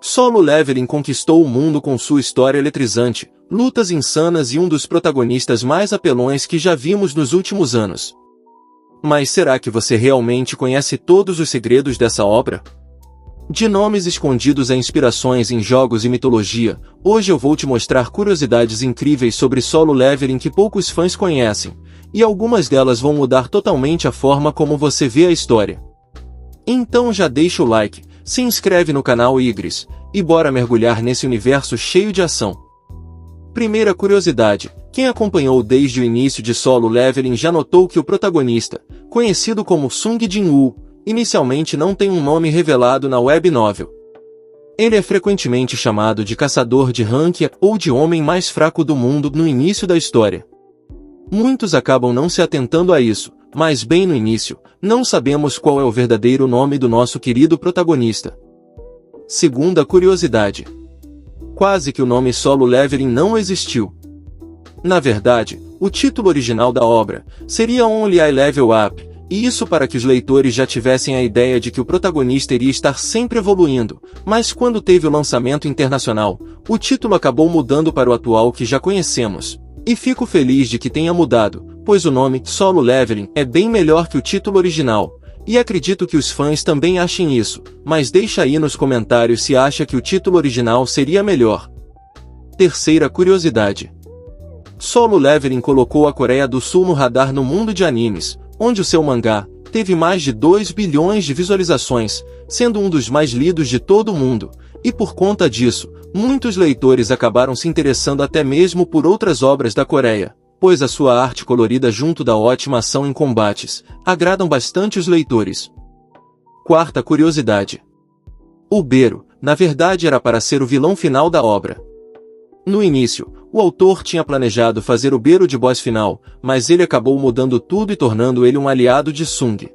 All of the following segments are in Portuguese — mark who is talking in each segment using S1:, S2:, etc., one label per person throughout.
S1: Solo Leveling conquistou o mundo com sua história eletrizante, lutas insanas e um dos protagonistas mais apelões que já vimos nos últimos anos. Mas será que você realmente conhece todos os segredos dessa obra? De nomes escondidos a inspirações em jogos e mitologia, hoje eu vou te mostrar curiosidades incríveis sobre Solo Leveling que poucos fãs conhecem, e algumas delas vão mudar totalmente a forma como você vê a história. Então já deixa o like, se inscreve no canal Igris, e bora mergulhar nesse universo cheio de ação. Primeira curiosidade, quem acompanhou desde o início de Solo Leveling já notou que o protagonista, conhecido como Sung Jin-woo, inicialmente não tem um nome revelado na web novel. Ele é frequentemente chamado de caçador de rank ou de homem mais fraco do mundo no início da história. Muitos acabam não se atentando a isso, mas bem no início, não sabemos qual é o verdadeiro nome do nosso querido protagonista. Segunda curiosidade. Quase que o nome Solo Leveling não existiu. Na verdade, o título original da obra seria Only I Level Up, e isso para que os leitores já tivessem a ideia de que o protagonista iria estar sempre evoluindo, mas quando teve o lançamento internacional, o título acabou mudando para o atual que já conhecemos. E fico feliz de que tenha mudado, pois o nome Solo Leveling é bem melhor que o título original, e acredito que os fãs também achem isso, mas deixa aí nos comentários se acha que o título original seria melhor. Terceira curiosidade. Solo Leveling colocou a Coreia do Sul no radar no mundo de animes, onde o seu mangá teve mais de 2 bilhões de visualizações, sendo um dos mais lidos de todo o mundo, e por conta disso, muitos leitores acabaram se interessando até mesmo por outras obras da Coreia, pois a sua arte colorida junto da ótima ação em combates, agradam bastante os leitores. Quarta curiosidade. O Bero, na verdade era para ser o vilão final da obra. No início, o autor tinha planejado fazer o Bero de boss final, mas ele acabou mudando tudo e tornando ele um aliado de Sung.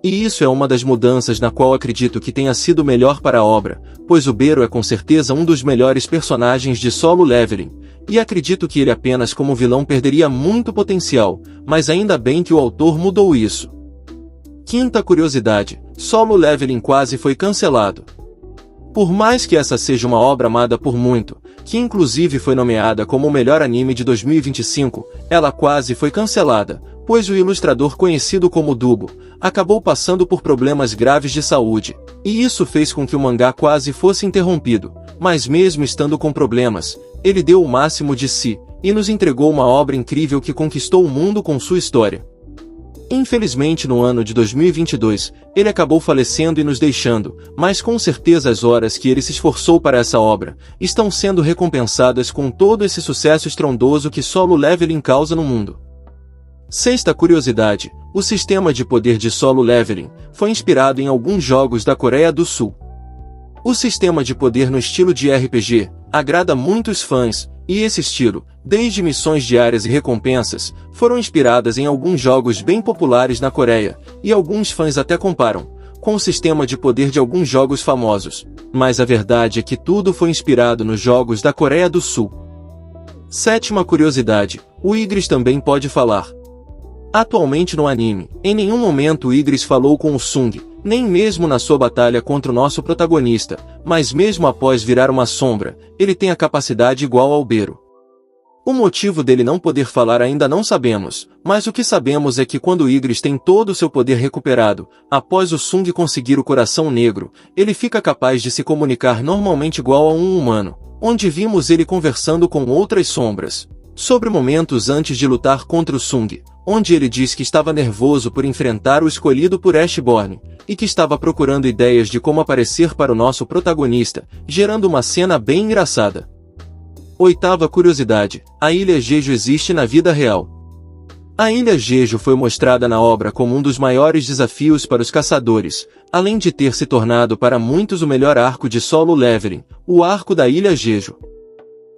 S1: E isso é uma das mudanças na qual acredito que tenha sido melhor para a obra, pois o Bero é com certeza um dos melhores personagens de Solo Leveling, e acredito que ele apenas como vilão perderia muito potencial, mas ainda bem que o autor mudou isso. Quinta curiosidade, Solo Leveling quase foi cancelado. Por mais que essa seja uma obra amada por muito, que inclusive foi nomeada como o melhor anime de 2025, ela quase foi cancelada, pois o ilustrador conhecido como Dubo acabou passando por problemas graves de saúde, e isso fez com que o mangá quase fosse interrompido, mas mesmo estando com problemas, ele deu o máximo de si, e nos entregou uma obra incrível que conquistou o mundo com sua história. Infelizmente no ano de 2022, ele acabou falecendo e nos deixando, mas com certeza as horas que ele se esforçou para essa obra, estão sendo recompensadas com todo esse sucesso estrondoso que Solo Leveling causa no mundo. Sexta curiosidade, o sistema de poder de Solo Leveling foi inspirado em alguns jogos da Coreia do Sul. O sistema de poder no estilo de RPG agrada muitos fãs, e esse estilo, desde missões diárias e recompensas, foram inspiradas em alguns jogos bem populares na Coreia, e alguns fãs até comparam com o sistema de poder de alguns jogos famosos, mas a verdade é que tudo foi inspirado nos jogos da Coreia do Sul. Sétima curiosidade, o Igris também pode falar. Atualmente no anime, em nenhum momento o Igris falou com o Sung, nem mesmo na sua batalha contra o nosso protagonista, mas mesmo após virar uma sombra, ele tem a capacidade igual ao Bero. O motivo dele não poder falar ainda não sabemos, mas o que sabemos é que quando o Igris tem todo o seu poder recuperado, após o Sung conseguir o coração negro, ele fica capaz de se comunicar normalmente igual a um humano, onde vimos ele conversando com outras sombras, sobre momentos antes de lutar contra o Sung, onde ele diz que estava nervoso por enfrentar o escolhido por Ashborn, e que estava procurando ideias de como aparecer para o nosso protagonista, gerando uma cena bem engraçada. Oitava curiosidade, a Ilha Jeju existe na vida real. A Ilha Jeju foi mostrada na obra como um dos maiores desafios para os caçadores, além de ter se tornado para muitos o melhor arco de Solo Leveling, o arco da Ilha Jeju.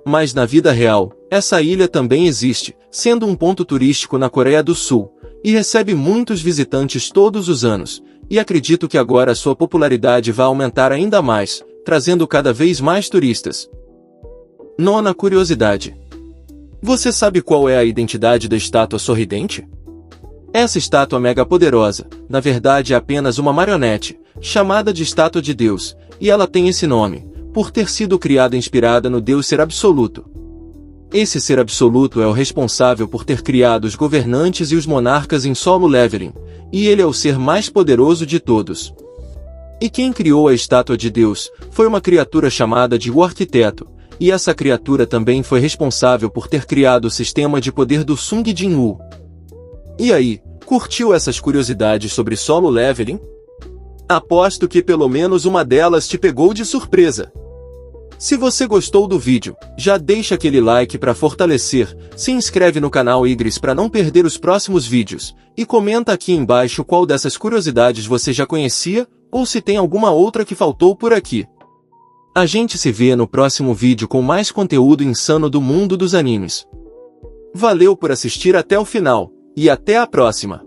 S1: Mas na vida real, essa ilha também existe, sendo um ponto turístico na Coreia do Sul, e recebe muitos visitantes todos os anos, e acredito que agora sua popularidade vai aumentar ainda mais, trazendo cada vez mais turistas. Nona curiosidade. Você sabe qual é a identidade da estátua sorridente? Essa estátua mega poderosa, na verdade é apenas uma marionete, chamada de Estátua de Deus, e ela tem esse nome, por ter sido criada inspirada no Deus Ser Absoluto. Esse Ser Absoluto é o responsável por ter criado os governantes e os monarcas em Solo Leveling, e ele é o ser mais poderoso de todos. E quem criou a estátua de Deus foi uma criatura chamada de O Arquiteto, e essa criatura também foi responsável por ter criado o sistema de poder do Sung Jin-woo. E aí, curtiu essas curiosidades sobre Solo Leveling? Aposto que pelo menos uma delas te pegou de surpresa. Se você gostou do vídeo, já deixa aquele like para fortalecer, se inscreve no canal Igris para não perder os próximos vídeos, e comenta aqui embaixo qual dessas curiosidades você já conhecia, ou se tem alguma outra que faltou por aqui. A gente se vê no próximo vídeo com mais conteúdo insano do mundo dos animes. Valeu por assistir até o final, e até a próxima!